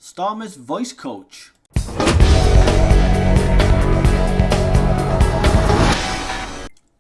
Starmer's voice coach.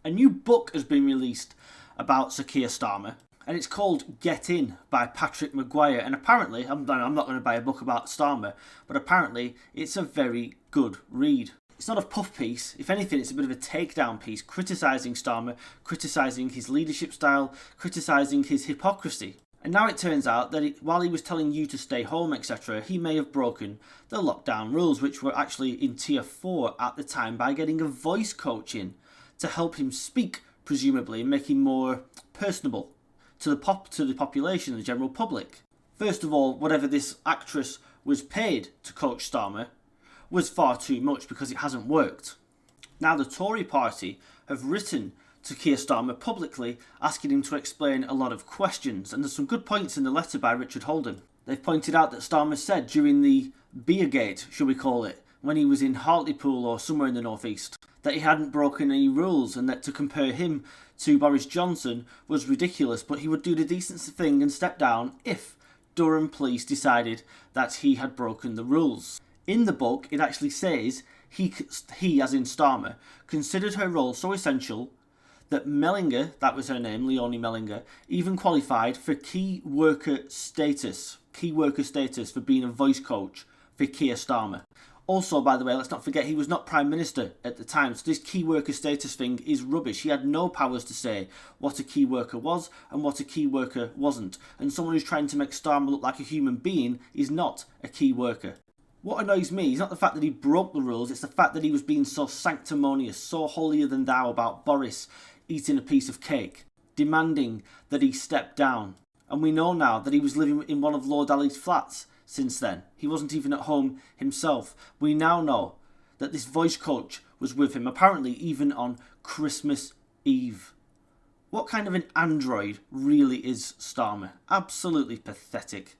A new book has been released about Sir Keir Starmer, and it's called Get In by Patrick Maguire. And apparently, I'm not going to buy a book about Starmer, but apparently it's a very good read. It's not a puff piece. If anything, it's a bit of a takedown piece, criticising Starmer, criticising his leadership style, criticising his hypocrisy. And now it turns out that while he was telling you to stay home, etc., he may have broken the lockdown rules, which were actually in tier 4 at the time, by getting a voice coach in to help him speak, presumably, and make him more personable to the population, the general public. First of all, whatever this actress was paid to coach Starmer was far too much, because it hasn't worked. Now the Tory party have written to Keir Starmer publicly, asking him to explain a lot of questions, and there's some good points in the letter by Richard Holden. They've pointed out that Starmer said during the Beergate, shall we call it, when he was in Hartlepool or somewhere in the northeast, that he hadn't broken any rules, and that to compare him to Boris Johnson was ridiculous, but he would do the decent thing and step down if Durham police decided that he had broken the rules. In the book, it actually says he, as in Starmer, considered her role so essential that Mellinger, that was her name, Leonie Mellinger, even qualified for key worker status for being a voice coach for Keir Starmer. Also, by the way, let's not forget he was not Prime Minister at the time, so this key worker status thing is rubbish. He had no powers to say what a key worker was and what a key worker wasn't. And someone who's trying to make Starmer look like a human being is not a key worker. What annoys me is not the fact that he broke the rules, it's the fact that he was being so sanctimonious, so holier than thou about Boris eating a piece of cake, demanding that he step down. And we know now that he was living in one of Lord Ali's flats since then. He wasn't even at home himself. We now know that this voice coach was with him, apparently even on Christmas Eve. What kind of an android really is Starmer? Absolutely pathetic.